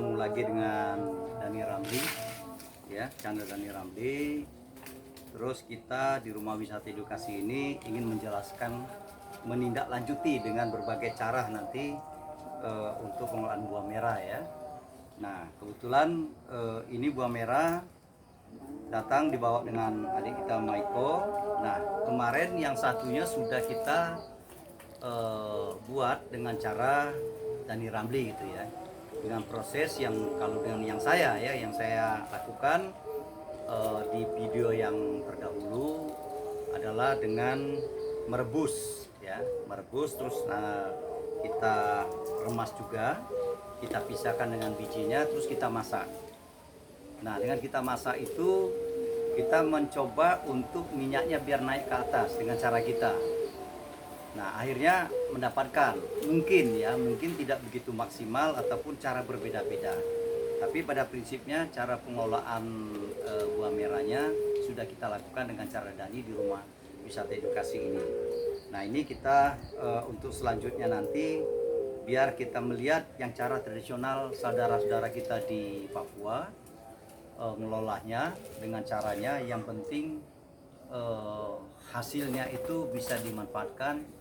bertemu lagi dengan Dhani Ramli, ya, channel Dhani Ramli. Terus kita di Rumah Wisata Edukasi ini ingin menjelaskan, menindaklanjuti dengan berbagai cara nanti untuk pengelolaan buah merah ya. Nah, kebetulan ini buah merah datang dibawa dengan adik kita Maiko. Nah, kemarin yang satunya sudah kita buat dengan cara Dhani Ramli gitu ya, dengan proses yang kalau dengan yang saya lakukan di video yang terdahulu adalah dengan merebus ya, merebus terus kita remas juga, kita pisahkan dengan bijinya, terus kita masak. Nah, dengan kita masak itu kita mencoba untuk minyaknya biar naik ke atas dengan cara kita. Nah, akhirnya mendapatkan mungkin tidak begitu maksimal ataupun cara berbeda-beda. Tapi pada prinsipnya cara pengelolaan buah merahnya sudah kita lakukan dengan cara Dhani di Rumah Wisata Edukasi ini. Nah, ini kita untuk selanjutnya nanti biar kita melihat yang cara tradisional saudara-saudara kita di Papua mengelolanya dengan caranya, yang penting hasilnya itu bisa dimanfaatkan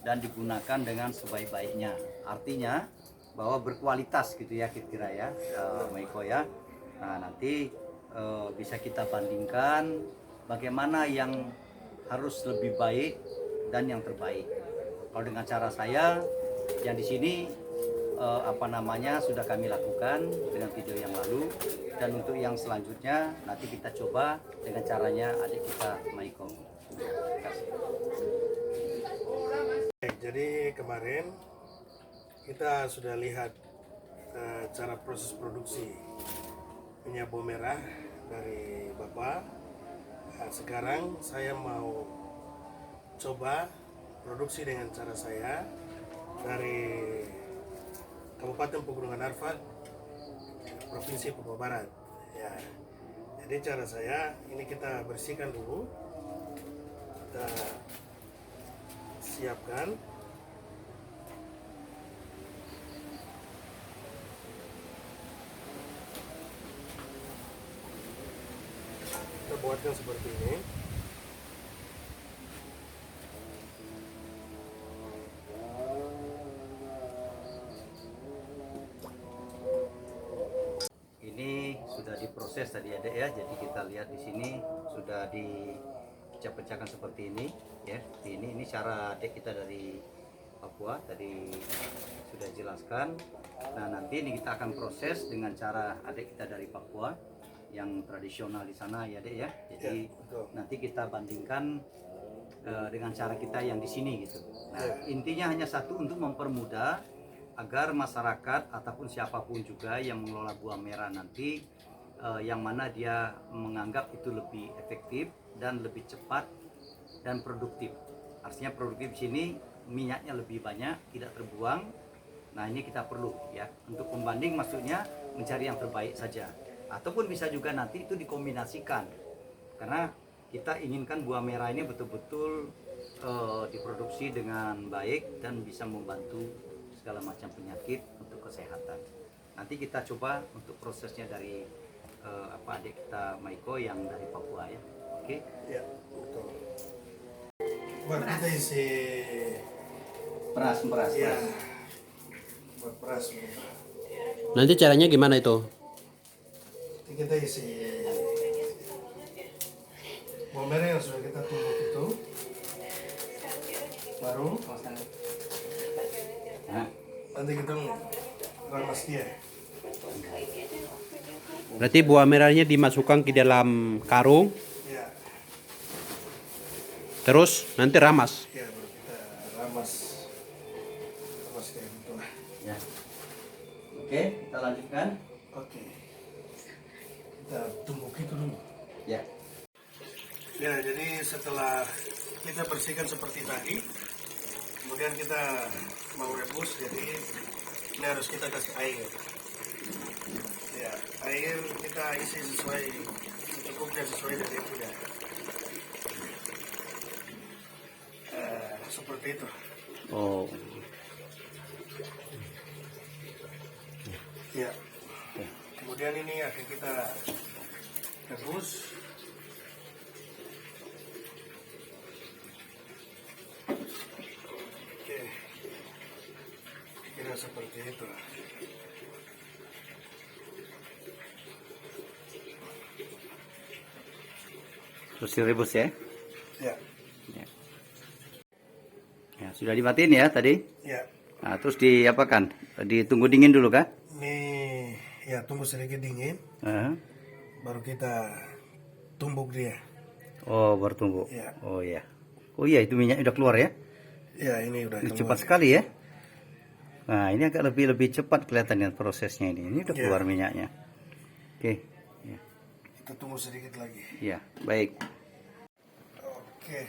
dan digunakan dengan sebaik-baiknya. Artinya bahwa berkualitas gitu ya kira-kira ya, Maiko ya. Nah, nanti bisa kita bandingkan bagaimana yang harus lebih baik dan yang terbaik. Kalau dengan cara saya yang di sini sudah kami lakukan dengan video yang lalu, dan untuk yang selanjutnya nanti kita coba dengan caranya adik kita Maiko. Terima kasih. Jadi kemarin kita sudah lihat cara proses produksi minyak buah merah dari Bapak. Nah, sekarang saya mau coba produksi dengan cara saya dari Kabupaten Pegunungan Arfak, Provinsi Papua Barat. Ya, jadi cara saya ini kita bersihkan dulu, kita siapkan. Kita buatkan seperti ini. Ini sudah diproses tadi ada ya, jadi kita lihat di sini sudah dipecah-pecahkan seperti ini ya. Ini cara adik kita dari Papua tadi sudah jelaskan. Nah, nanti ini kita akan proses dengan cara adik kita dari Papua yang tradisional di sana ya dek ya. Jadi ya, nanti kita bandingkan dengan cara kita yang di sini gitu. Nah, intinya hanya satu, untuk mempermudah agar masyarakat ataupun siapapun juga yang mengelola buah merah nanti yang mana dia menganggap itu lebih efektif dan lebih cepat dan produktif. Artinya produktif di sini minyaknya lebih banyak, tidak terbuang. Nah, ini kita perlu ya untuk pembanding, maksudnya mencari yang terbaik saja. Ataupun bisa juga nanti itu dikombinasikan, karena kita inginkan buah merah ini betul-betul diproduksi dengan baik dan bisa membantu segala macam penyakit untuk kesehatan. Nanti kita coba untuk prosesnya dari adik kita Maiko yang dari Papua ya. Oke? Ya, betul. Buat kita isi peras. Ya, buat peras. Nanti caranya gimana itu? Kita isi buah merah yang sudah kita tumbuk itu, baru nanti kita ramas dia. Berarti buah merahnya dimasukkan ke dalam karung, Ya, terus nanti ramas. ya, baru kita ramas kayak gitu lah. Ya. Oke, kita lanjutkan. Oke, kita tumbuk itu dulu. Ya. Ya, jadi setelah kita bersihkan seperti tadi, kemudian kita mau rebus, jadi ini harus kita kasih air. Ya, air kita isi sesuai cukupnya, sesuai dari itu ya. Seperti itu. Oh. Ya. Kemudian ini akan kita rebus. Oke, kira seperti itu. Terus direbus ya. Ya, Ya, sudah dimatiin ya tadi. ya. Nah, terus diapakan? Ditunggu dingin dulu kah? Ini ya tunggu sedikit dingin, Heeh. baru kita tumbuk dia. Oh, baru tunggu. Ya. Oh iya. Oh iya, itu minyaknya udah keluar ya. Ya, ini udah Ini keluar. cepat sekali ya. Nah, ini agak lebih cepat kelihatannya prosesnya ini. Ini udah Ya. keluar minyaknya. Oke. Ya. Kita tunggu sedikit lagi. Ya, baik. Oke.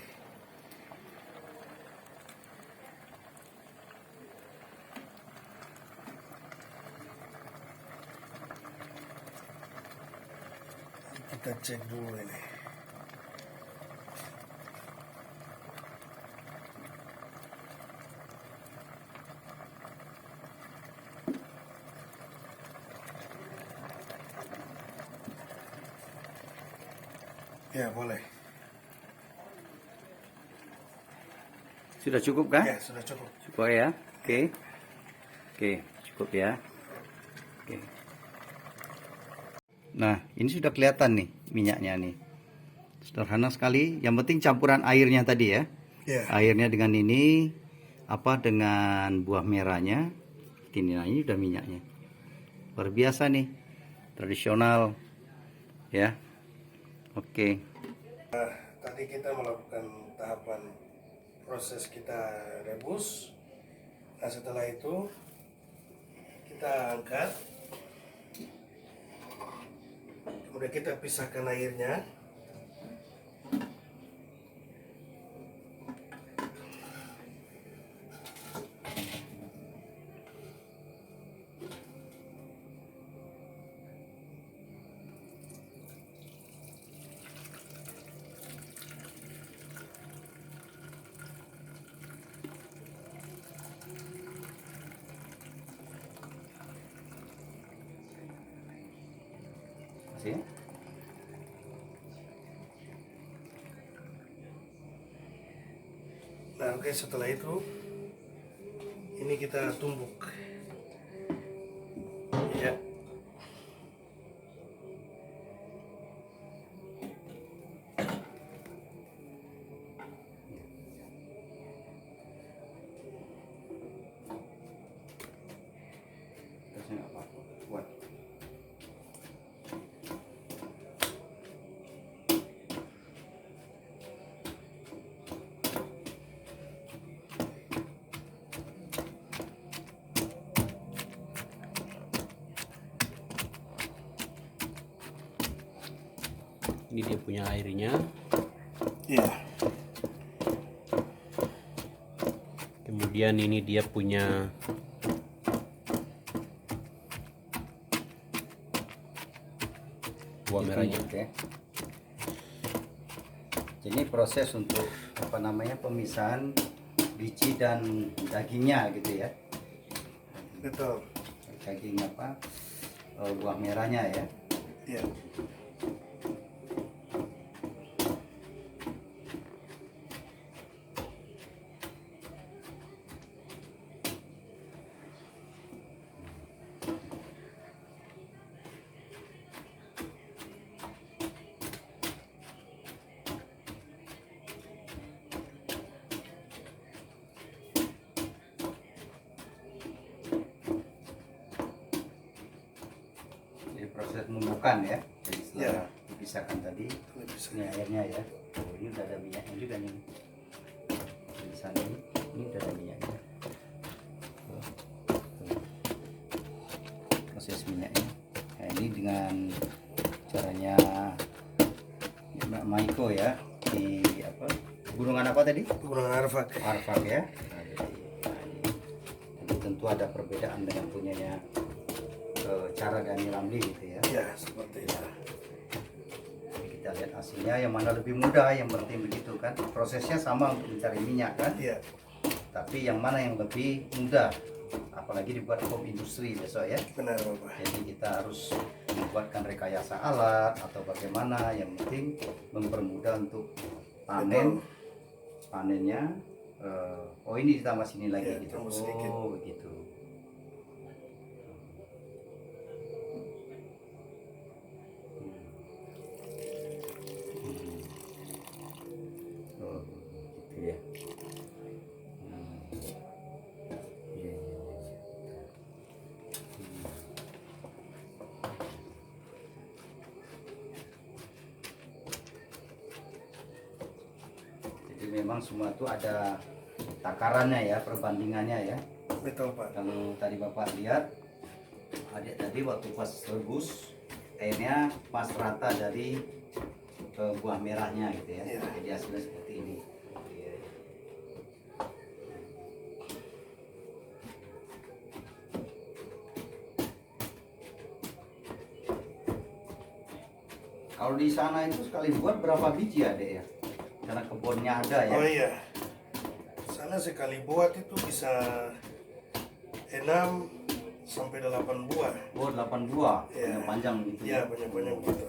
Kita cek dulu ini. Ya, boleh. Sudah cukup kah? Ya, sudah cukup. Cukup ya. Oke. Oke, cukup ya. Oke. Nah, ini sudah kelihatan nih minyaknya nih. Sederhana sekali. Yang penting campuran airnya tadi ya. Ya. Airnya dengan ini dengan buah merahnya. Ini udah minyaknya. Luar biasa nih. Tradisional. Ya. Oke. Tadi kita melakukan tahapan proses kita rebus. Nah, setelah itu kita angkat. Kemudian kita pisahkan airnya. Masih? Nah, oke, setelah itu ini kita tumbuk. Ya. Terusnya nggak apa-apa. Buat. Ini dia punya airnya. Ya. Kemudian ini dia punya buah merahnya. Oke. Jadi proses untuk apa namanya pemisahan biji dan dagingnya gitu ya. Betul. Daging apa? Buah merahnya ya. Ya. Jadi proses menumbuhkan ya. Jadi setelah Ya. dipisahkan tadi, Ini bisa. ini airnya ya. Oh, ini udah ada minyaknya juga nih. Di sana ini udah ada minyaknya. Oh, tuh. Proses minyaknya. Nah, ini dengan caranya Mbak Maiko ya di apa? Gunungan apa tadi? Kurang arfak. Arfak ya. Nah, jadi tentu ada perbedaan dengan punyanya cara Dani Ramli gitu ya. Ya, seperti itu. Jadi kita lihat hasilnya yang mana lebih mudah, yang penting begitu kan. Prosesnya sama untuk mencari minyak kan. Ya. Tapi yang mana yang lebih mudah apalagi dibuat home industri besok ya. Benar Bapak. Jadi kita harus membuatkan rekayasa alat atau bagaimana, yang penting mempermudah untuk panen. Panennya oh ini ditambah sini lagi Ya, gitu. tambah sedikit. Oh begitu. Oh gitu ya. Iya, iya, iya. Jadi memang semua itu ada takarannya ya, perbandingannya ya. Betul Pak. Kalau tadi Bapak lihat, adik tadi waktu pas rebus, airnya pas rata dari buah merahnya gitu ya. Iya. Jadi hasilnya seperti ini. Iya, iya. Kalau di sana itu sekali buat berapa biji adek ya? Karena kebunnya ada ya. Oh iya. Sana sekali buat itu bisa 6 sampai 8 buah. Oh 8 buah, Iya. panjang gitu Ya, banyak-banyak gitu.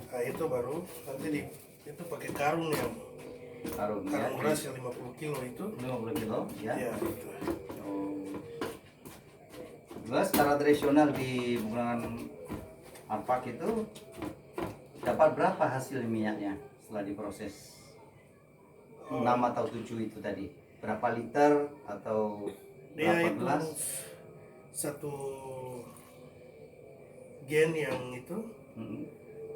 Nah, itu baru nanti itu pakai karung yang Karung ya. karung beras yang 50 kilo itu. 50 kilo ya. Ya, gitu. Oh. Juga secara tradisional di Bungaran Ampak itu dapat berapa hasil minyaknya setelah diproses? 6 atau 7 itu tadi. Berapa liter atau Dia berapa itu gelas? satu gen yang itu Hmm.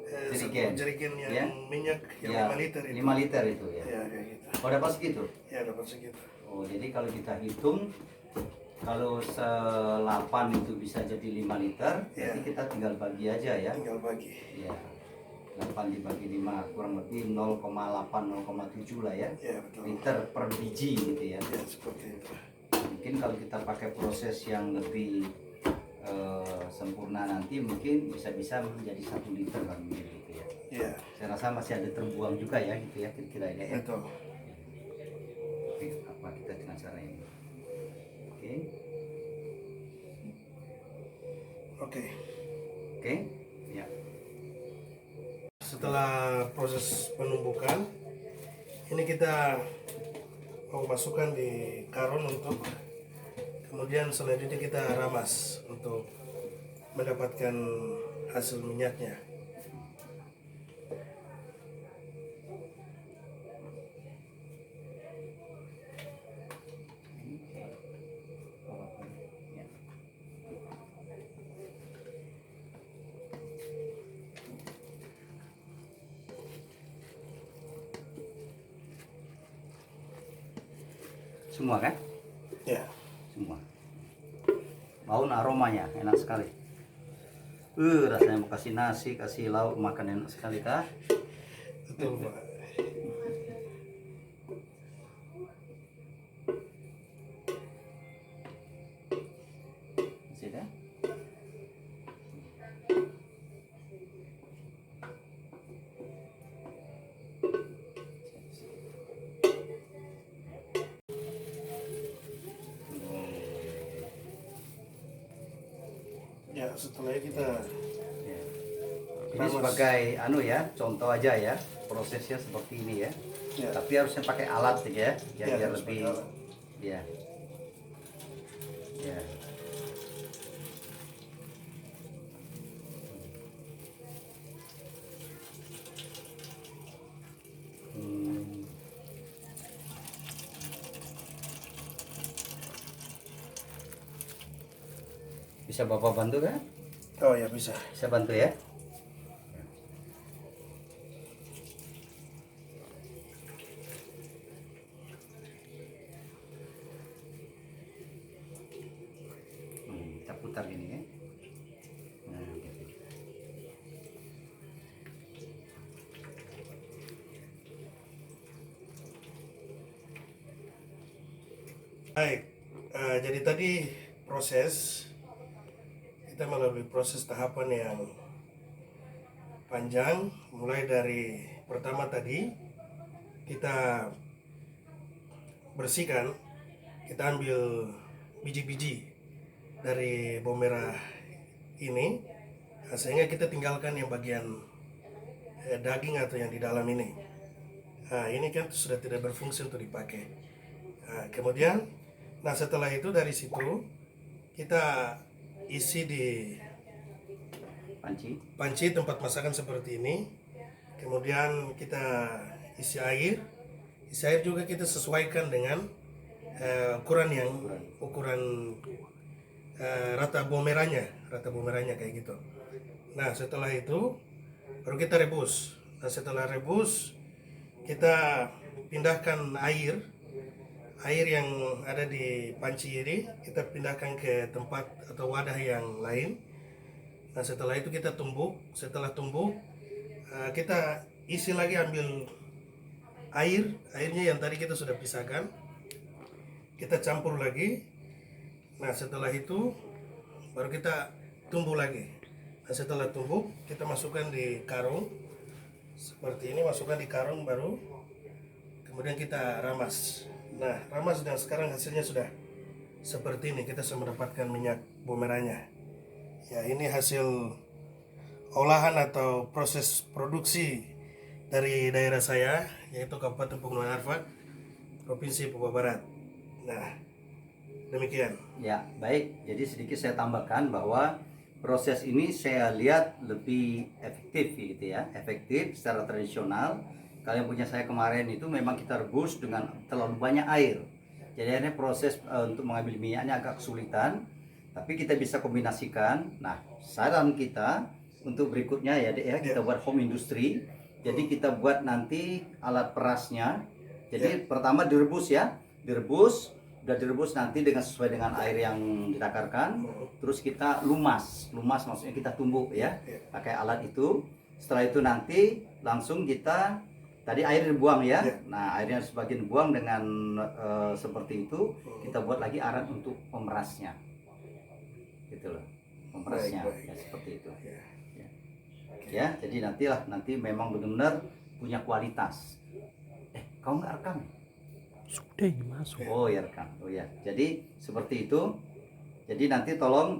satu Jerigen. jerigen yang Ya. minyak yang Ya, 5 liter itu. 5 liter itu ya. Ya, kayak gitu. Oh dapat segitu? Ya, dapat segitu. Oh jadi kalau kita hitung, kalau se-8 itu bisa jadi 5 liter, Ya. jadi kita tinggal bagi aja ya. Tinggal bagi. Ya, 8 dibagi 5 kurang lebih 0,8-0,7 lah ya, Ya, betul. liter per biji gitu ya. Ya, seperti itu. Mungkin kalau kita pakai proses yang lebih sempurna nanti mungkin bisa-bisa menjadi 1 liter kan gitu ya. Ya, Saya rasa masih ada terbuang juga ya gitu ya kira-kira ini ya. betul. Oke, apa kita dengan cara ini? Oke, Oke. oke, ya. Setelah proses penumbukan, ini kita mau masukkan di karung untuk kemudian selanjutnya kita ramas untuk mendapatkan hasil minyaknya. Ya. Semua kan? Ya, Semua. Bau aromanya enak sekali. Rasanya mau kasih nasi, kasih lauk, makan enak sekali kah? betul Pak. Masih ada? Ya, setelah kita Ya. Ini sebagai anu ya, contoh aja ya, prosesnya seperti ini ya. ya, Tapi harusnya pakai alat ya, Ya, biar harus lebih pakai alat. ya. Ya. Hmm. Bisa Bapak bantu kan? oh ya bisa. Bisa bantu ya? Kita putar gini ya. Nah, gitu. Baik, jadi tadi proses kita melalui proses tahapan yang panjang, mulai dari pertama tadi kita bersihkan, kita ambil biji-biji dari bawang merah ini. Nah, sehingga kita tinggalkan yang bagian daging atau yang di dalam ini. Nah, ini kan sudah tidak berfungsi untuk dipakai. Nah, kemudian, setelah itu dari situ kita isi di panci tempat masakan seperti ini. Kemudian kita isi air. Isi air juga kita sesuaikan dengan ukuran rata bawang merahnya kayak gitu. Nah, setelah itu baru kita rebus. Nah, setelah rebus kita pindahkan air yang ada di panci ini, kita pindahkan ke tempat atau wadah yang lain. Nah, setelah itu kita tumbuk. Setelah tumbuk, kita isi lagi, ambil airnya yang tadi kita sudah pisahkan, kita campur lagi. Nah, setelah itu baru kita tumbuk lagi. Nah, setelah tumbuk kita masukkan di karung seperti ini, masukkan di karung baru, kemudian kita ramas. Nah, ramas, dan sekarang hasilnya sudah seperti ini. Kita sudah mendapatkan minyak bawang merahnya. Ya, ini hasil olahan atau proses produksi dari daerah saya, yaitu Kabupaten Pegunungan Arfak, Provinsi Papua Barat. Nah, demikian. Ya, baik. Jadi sedikit saya tambahkan bahwa proses ini saya lihat lebih efektif gitu ya. Efektif secara tradisional. Kalau yang punya saya kemarin itu memang kita rebus dengan terlalu banyak air. Jadi akhirnya proses untuk mengambil minyaknya agak kesulitan. Tapi kita bisa kombinasikan. Nah, saran kita untuk berikutnya ya, Dek, ya, kita buat home industry. Jadi kita buat nanti alat perasnya. Jadi pertama direbus ya. Udah direbus nanti sesuai dengan air yang ditakarkan. Terus kita lumas maksudnya kita tumbuk ya, pakai alat itu. Setelah itu nanti langsung kita, tadi air dibuang ya. Nah, airnya sebagian dibuang dengan seperti itu. Kita buat lagi alat untuk pemerasnya, gitu loh, pemerasnya. Ya, seperti itu ya. Jadi nanti memang benar-benar punya kualitas. Kau nggak rekam? Sudah ini masuk. Oh ya, rekam. Oh ya. Jadi seperti itu. Jadi nanti tolong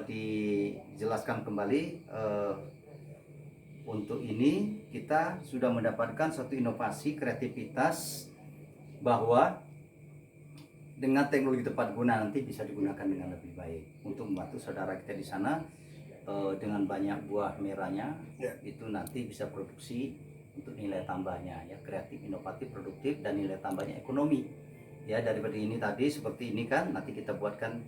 dijelaskan kembali. Untuk ini kita sudah mendapatkan suatu inovasi kreativitas bahwa dengan teknologi tepat guna nanti bisa digunakan dengan lebih baik untuk membantu saudara kita di sana dengan banyak buah merahnya. Itu nanti bisa produksi untuk nilai tambahnya ya, kreatif, inovatif, produktif, dan nilai tambahnya ekonomi ya. Daripada ini tadi seperti ini kan, nanti kita buatkan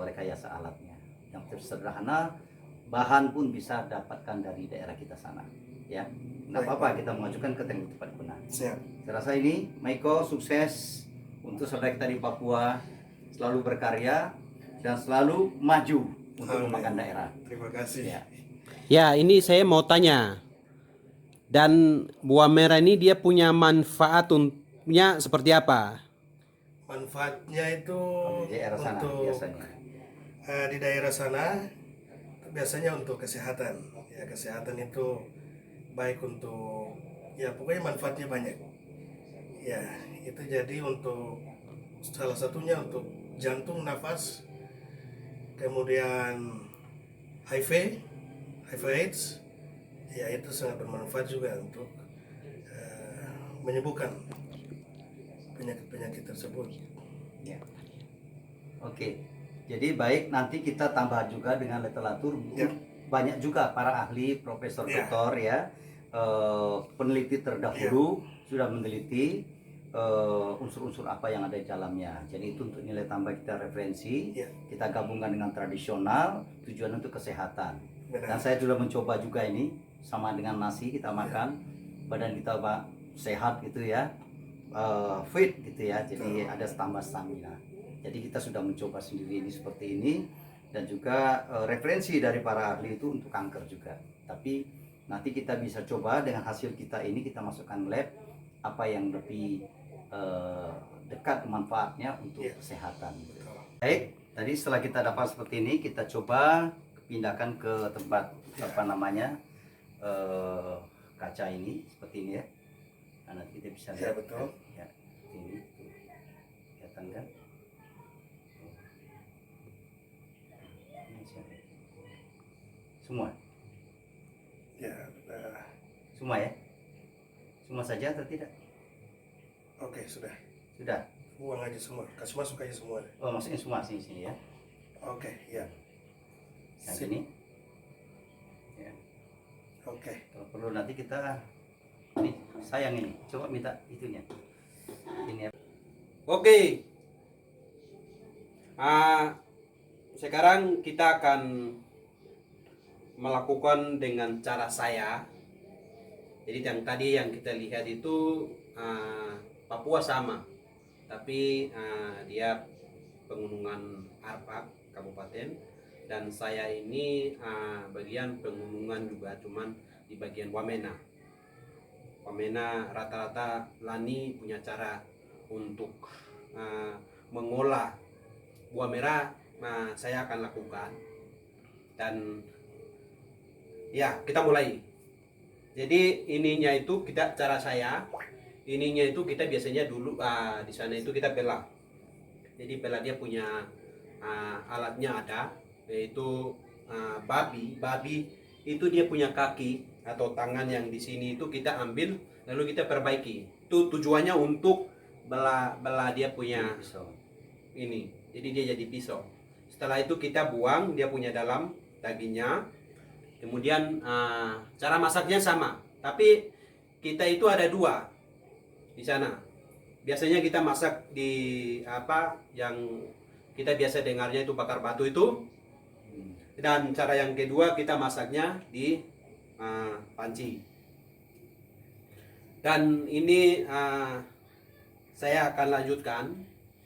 rekayasa alatnya yang sederhana, bahan pun bisa dapatkan dari daerah kita sana ya. Nggak apa-apa kita mengajukan ke teknologi tepat guna. Siap. Saya rasa ini Maiko sukses untuk saudara kita di Papua, selalu berkarya dan selalu maju untuk mengembangkan daerah. Terima kasih. Ya, ini saya mau tanya. Dan buah merah ini dia punya manfaatnya seperti apa? Manfaatnya itu Di daerah sana untuk biasanya. Di daerah sana biasanya untuk kesehatan. Ya, kesehatan itu baik untuk, ya pokoknya manfaatnya banyak. Ya, itu jadi untuk salah satunya untuk jantung, nafas, kemudian HIV/AIDS. Ya, itu sangat bermanfaat juga untuk menyembuhkan penyakit-penyakit tersebut. Ya. Oke. Jadi baik, nanti kita tambah juga dengan literatur. Banyak juga para ahli, profesor, doktor ya, peneliti terdahulu sudah meneliti unsur-unsur apa yang ada di dalamnya. Jadi itu untuk nilai tambah kita referensi, kita gabungkan dengan tradisional, tujuan untuk kesehatan. Dan saya sudah mencoba juga ini sama dengan nasi kita makan, badan kita sehat gitu ya, fit gitu ya. Jadi ada tambah stamina. Jadi kita sudah mencoba sendiri ini seperti ini, dan juga referensi dari para ahli itu untuk kanker juga. Tapi nanti kita bisa coba dengan hasil kita ini, kita masukkan lab apa yang lebih dekat manfaatnya untuk kesehatan. Baik, tadi setelah kita dapat seperti ini, kita coba pindahkan ke tempat kaca ini seperti ini ya. Nah, nanti kita bisa lihat. Betul. Ya, ini kelihatan kan? Semua. Ya, Semua ya? Semua saja atau tidak? oke, sudah. Sudah. Buang aja semua, kasih masuk aja semua. Oh, maksudnya semua sini ya. Oke, ya. Yang Sip. ini. Ya. Oke. Kalau perlu nanti kita ini sayang ini. Coba minta itunya. Ini ya. Oke. Sekarang kita akan melakukan dengan cara saya. Jadi yang tadi yang kita lihat itu Papua sama, tapi dia pegunungan Arfak Kabupaten, dan saya ini bagian pegunungan juga, cuman di bagian Wamena. Wamena rata-rata Lani punya cara untuk mengolah buah merah, saya akan lakukan. Dan ya, kita mulai. Jadi ininya itu kita cara saya, ininya itu kita biasanya dulu di sana itu kita belah. Jadi belah dia punya alatnya ada, yaitu babi itu dia punya kaki atau tangan yang di sini itu kita ambil lalu kita perbaiki. Itu tujuannya untuk belah dia punya Pisau. ini. Jadi dia jadi pisau. Setelah itu kita buang dia punya dalam dagingnya. Kemudian cara masaknya sama, tapi kita itu ada dua di sana. Biasanya kita masak di apa yang kita biasa dengarnya itu bakar batu itu. Dan cara yang kedua kita masaknya di panci. Dan ini saya akan lanjutkan,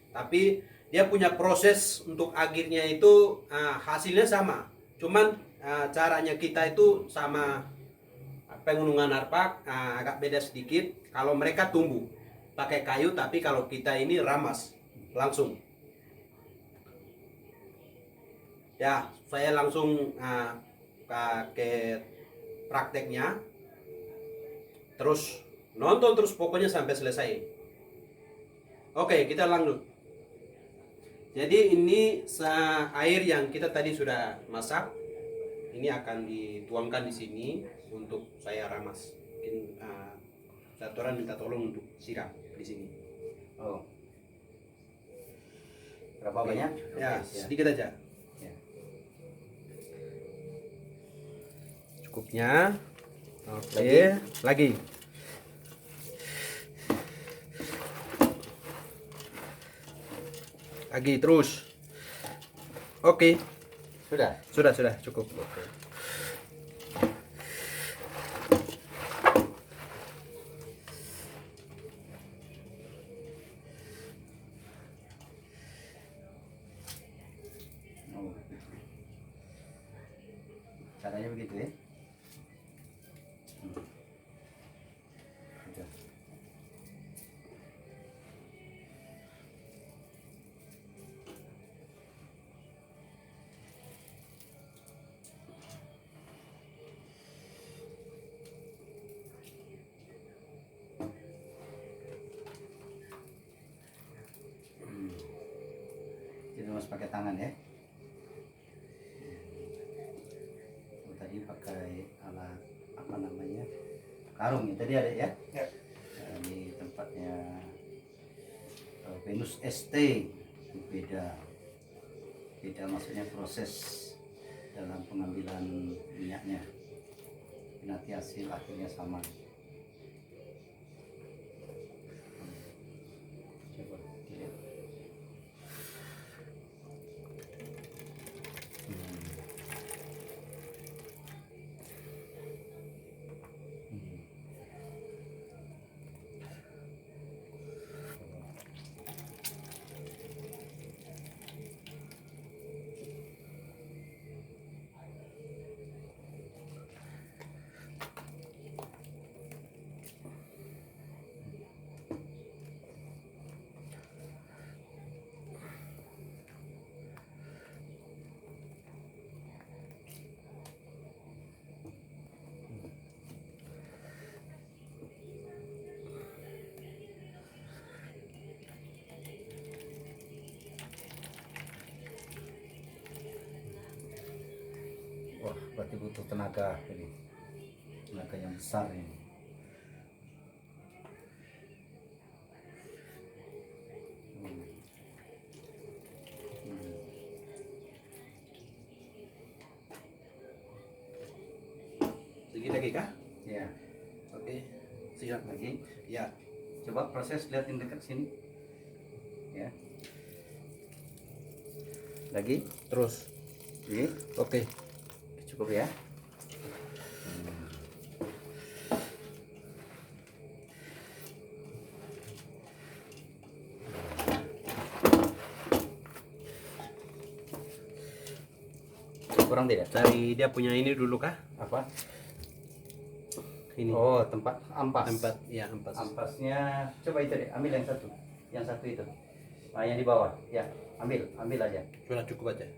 tapi dia punya proses untuk akhirnya itu hasilnya sama. Cuman caranya kita itu sama pegunungan Arfak, agak beda sedikit. Kalau mereka tumbuh pakai kayu, tapi kalau kita ini ramas langsung. Ya, saya langsung ke prakteknya. Terus nonton terus pokoknya sampai selesai. Oke, kita lanjut. Jadi ini air yang kita tadi sudah masak, ini akan dituangkan di sini untuk saya ramas. Mungkin satu orang minta tolong untuk siram di sini. Oh. Berapa banyak? Ya, Oke, sedikit aja. Ya. Cukupnya. Oke, lagi. Lagi terus. Oke. Sudah cukup. Oke. Oh. Caranya begitu ya. Udah. Jadi harus pakai tangan ya. Oh, tadi pakai alat apa namanya, karung ya tadi ada ya. Ya. Nah, ini tempatnya Venus ST. beda maksudnya proses dalam pengambilan minyaknya, nanti hasil akhirnya sama. Coba dilihat. Wah, berarti butuh tenaga ini. Tenaga yang besar ini. Hmm. Hmm. Sedikit lagi kah? Ya, Oke, siap. lagi. Ya, Coba proses, lihatin dekat sini. Ya. Lagi. terus. Ini Oke. cukup ya. Kurang tidak? Cari dia punya ini dulu kah? Apa? Ini. Oh, tempat ampas. Tempat, ya ampas. Ampasnya coba itu deh, ambil yang satu itu. Nah, yang di bawah. Ya, ambil aja. Sudah cukup aja.